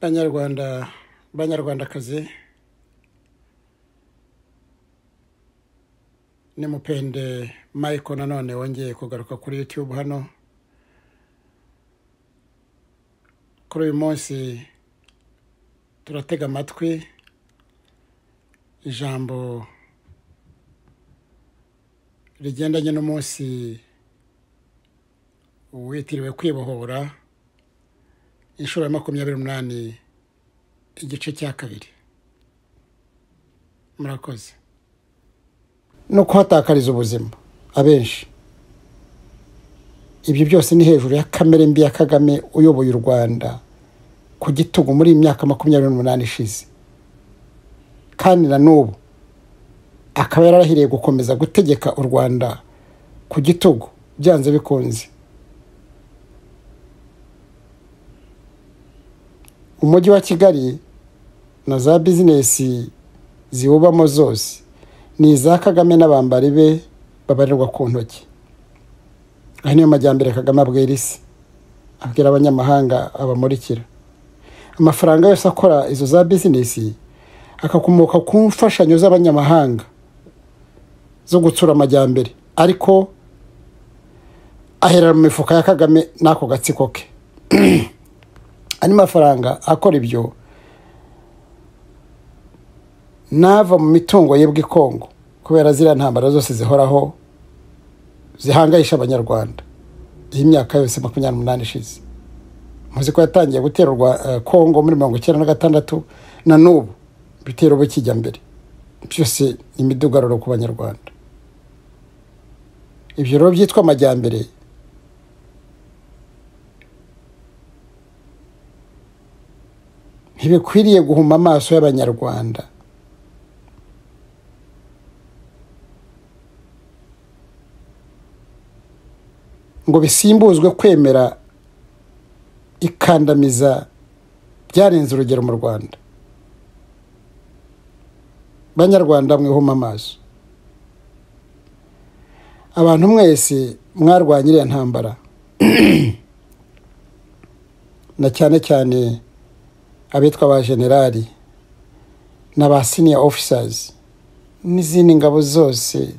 Banyarwanda, Banyarwandakazi, ni Mupende Michael nanone wongeye kugaruka kuri YouTube hano. Kuri uyu munsi turatega amatwi ijambo rigendanye n'umunsi witiriwe kwibohora inshuro ya 28 igice cya kabiri. Murakoze. No kuhatakariza ubuzima abenshi. Ibyo byose ni hejuru ya kamere mbi ya Kagame uyoboye u Rwanda ku gitugu muri imyaka 28 ishize. Kandi na n'ubu akaba yarahiriye gukomeza gutegeka u Rwanda ku gitugu byanze bikunze. Umujyi wa Kigali na za business ziwubamo zose ni za Kagame n'abambari be babarirwa ku ntoki. Aha niyo majyambere Kagame abwira isi, abwira abanyamahanga abamurikira. Amafaranga yose akora izo za business akakomoka ku mfashanyo z'abanyamahanga zo gutsura amajyambere, ariko ahera mu mifuka ya Kagame nako gatsiko ke. Ani mafaranga akora ibyo nava mu mitungo ye bw'ikongo, kubera zira ntambara zose zihoraho zihangayisha abanyarwanda iyi myaka yose 28 ishize. Muzi ko yatangiye guterwa Kongo muri 1996 na n'ubu bitero bikijya mbere. Byose imidugararo ku banyarwanda. Ibyo rero byitwa amajyambere ntibikwiriye guhuma amaso y'abanyarwanda. Ngo bisimbuzwe kwemera ikandamiza byarenze urugero mu Rwanda. Banyarwanda mwihuma amaso. Abantu mwese mwarwanyiriye ntambara. Na cyane cyane abitwa ba generali n'aba senior officers n'izindi ngabo zose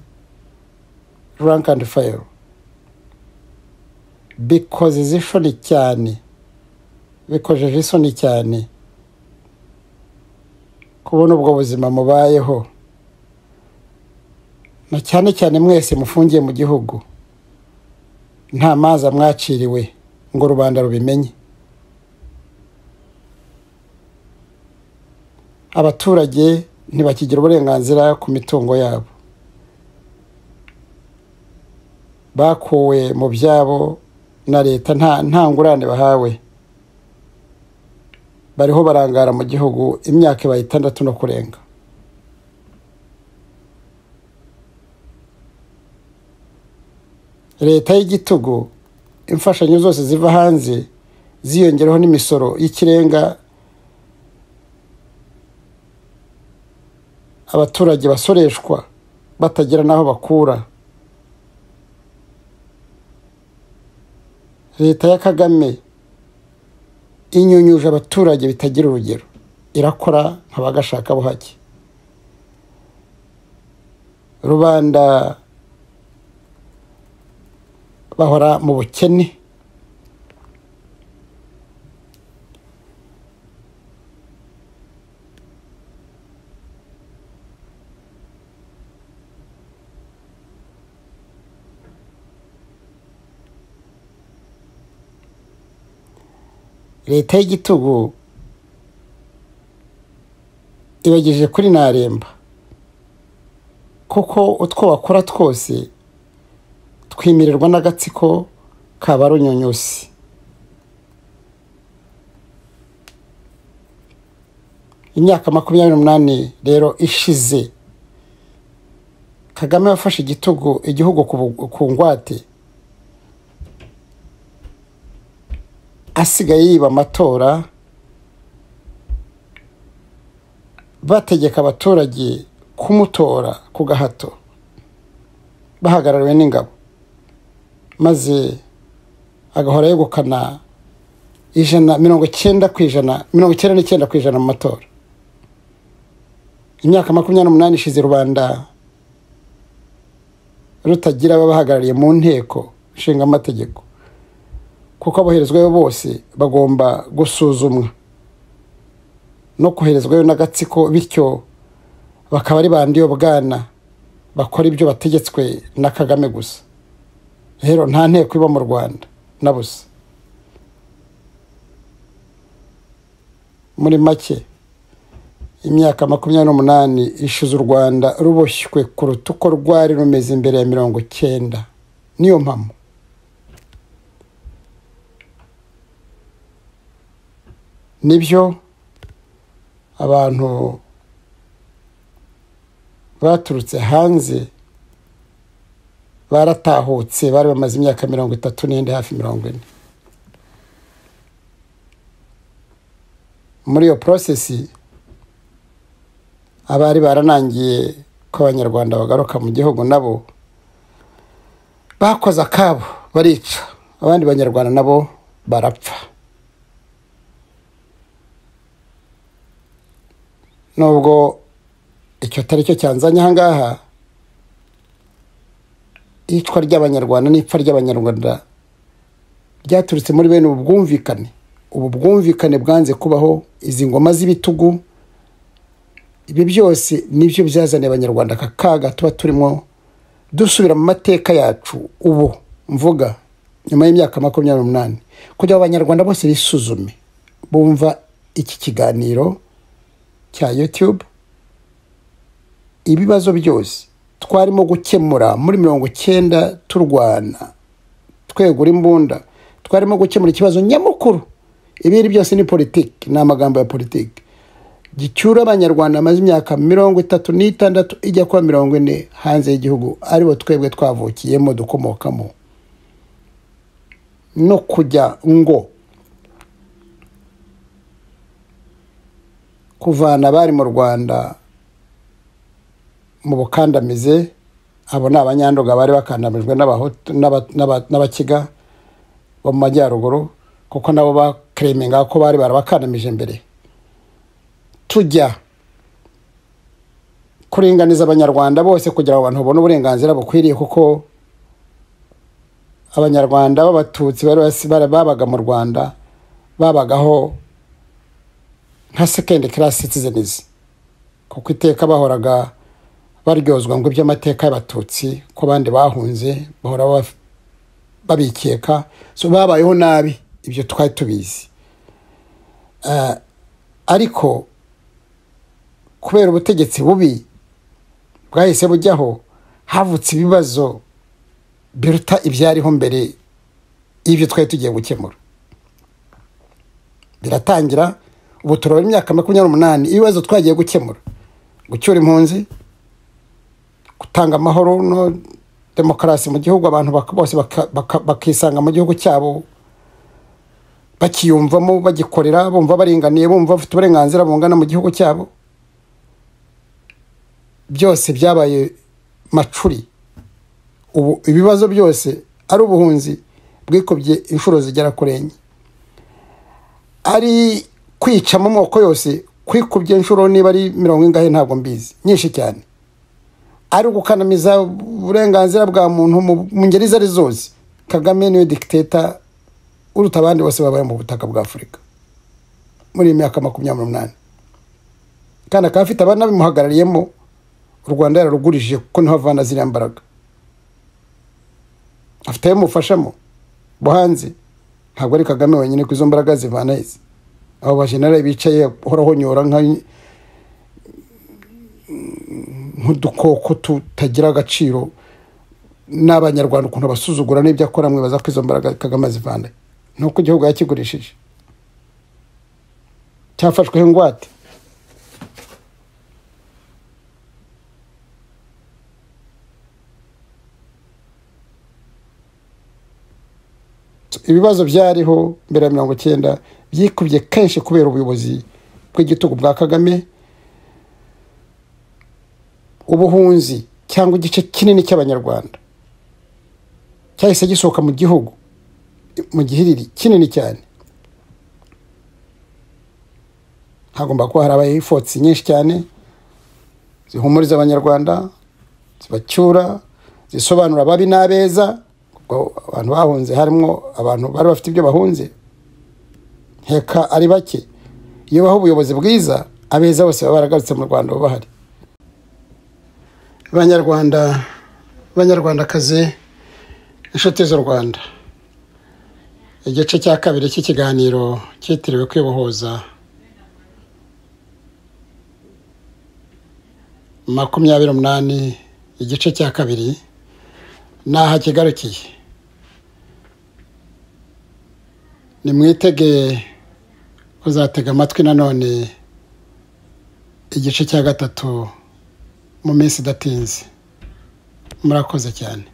rank and file, because zishoni cyane, bikojeje isoni cyane kubona ubwo buzima mubayeho. Na cyane cyane mwese mufungiye mu gihugu nta maza mwaciriwe ngo rubanda rubimenye. Abaturage ntibakigira uburenganzira ku mitungo yabo, bakuwe mu byabo na leta, nta ngurane bahawe. Bariho barangara mu gihugu imyaka 6 no kurenga. Leta y'igitugu, imfashanyo zose ziva hanze ziyongeraho n'imisoro y'ikirenga. Abaturage basoreshwa batagira naho bakura. Leta ya Kagame inyunyuje abaturage bitagira urugero, irakora nk'abagashaka buhake. Rubanda bahora mu bukene. Leta y'igitugu ibagejeje kuri naremba, kuko utwo bakora twose twimirirwa n'agatsiko k'abarunyunyusi. Imyaka 28 rero ishize Kagame yafashe igihugu ku ngwate, asigaye yiba amatora, bategeka abaturage kumutora ku gahato bahagarariwe n'ingabo, maze agahora yegukana 99% mu matora. Imyaka 28 ishize Rwanda rutagira ababahagarariye mu nteko nshinga amategeko, kuko aboherezwayo bose bagomba gusuzumwa no koherezwayo n'agatsiko, bityo bakaba ari bandiyo bwana bakora ibyo bategetswe na Kagame gusa. Rero nta nteko iba mu Rwanda na busa. Muri make imyaka 28 ishize u Rwanda ruboshywe kuruta uko rwari rumeze imbere ya 90. Niyo mpamo nibyo abantu baturutse hanze baratahutse, bari bamaze imyaka 30 hafi 40. Muri iyo process abari baranangiye ko abanyarwanda bagaruka mu gihugu nabo bakoze akabo, barica abandi banyarwanda nabo barapfa. Nubwo icyo tari cyo cyanzanye ahangaha, icwa ry'abanyarwanda n'ipfa ry'abanyarwanda ryaturutse muri bene ubu bwumvikane. Ubu bwumvikane bwanze kubaho, izi ngoma z'ibitugu, ibi byose nibyo byazaniye abanyarwanda akaga tuba turimo dusubira mu mateka yacu. Ubu mvuga nyuma y'imyaka 28 kugira abanyarwanda bose bisuzume, bumva iki kiganiro cya YouTube, ibibazo byose twarimo gukemura muri 90 turwana twegura imbunda, twarimo gukemura ikibazo nyamukuru. Ibiri byose ni politiki, ni amagambo ya politiki. Gicyura abanyarwanda amaze imyaka 36 ijya kwa 40 hanze y'igihugu, aribo twebwe twavukiyemo dukomokamo. No kujya ngo kuvana bari mu Rwanda mu bukandamize, abo ni abanyandoga bari bakandamijwe n'abakiga bo mu majyaruguru, kuko nabo bakreminga ko bari barabakandamije mbere. Tujya kuringaniza abanyarwanda bose kugira abantu babone uburenganzira bukwiriye, kuko abanyarwanda b'abatutsi babaga mu Rwanda babagaho nka second class citizens, kuko iteka bahoraga baryozwa ngo iby'amateka y'abatutsi ko bandi bahunze bahora babikeka, so babayeho nabi. Ibyo twari tubizi, ariko kubera ubutegetsi bubi bwahise bujyaho, havutse ibibazo biruta ibyariho mbere y'ibyo twari tugiye gukemura. Biratangira ubu turabona imyaka 28 ibibazo twagiye gukemura: gucyura impunzi, gutanga amahoro no demokarasi mu gihugu, abantu bose bakisanga mu gihugu cyabo, bakiyumvamo, bagikorera, bumva baringaniye, bumva bafite uburenganzira bungana mu gihugu cyabo. Byose byabaye macuri. Ubu ibibazo byose ari ubuhunzi bwikubye inshuro zigera kuri 4, ari kwica mu moko yose kwikubye inshuro niba ari 70 ntabwo mbizi, nyinshi cyane, ari gukanamiza uburenganzira bwa muntu mu ngeri zari zose. Kagame niwe dictator uruta abandi bose babaye mu butaka bwa Afurika muri imyaka 28, kandi akafite abana bimuhagarariyemo. U Rwanda yararugurije kuko niho havana ziriya mbaraga, afite yamufashamo buhanze. Ntabwo ari Kagame wenyine ku izo mbaraga zivana izi. Abo bajenerali bicaye horaho nyora nk'udukoko tutagira agaciro, n'abanyarwanda ukuntu basuzugura n'ibyo akora, mwibaza ko izo mbaraga Kagame zivana. Nuko igihugu yakigurishije, cyafashweho ingwate. Ibibazo byariho mbere ya 90 byikubye kenshi kubera ubuyobozi bw'igitugu bwa Kagame. Ubuhunzi cyangwa igice kinini cy'abanyarwanda cyahise gisohoka mu gihugu mu gihiriri kinini cyane. hagomba kuba harabaye ifotsi nyinshi cyane zihumuriza abanyarwanda, zibacyura, zisobanura ababi n'abeza, kuko abantu bahunze harimo abantu bari bafite ibyo bahunze heka ari bake. Iyo baho ubuyobozi bwiza, abeza bose baba baragarutse mu Rwanda bahari. Banyarwanda, banyarwandakazi, inshuti z'u Rwanda, igice cya kabiri cy'ikiganiro cyitiriwe kwibohoza 28, igice cya kabiri naha kigarukiye. Nimwitege uzatega amatwi nanone igice cya gatatu mu minsi idatinze. Murakoze cyane.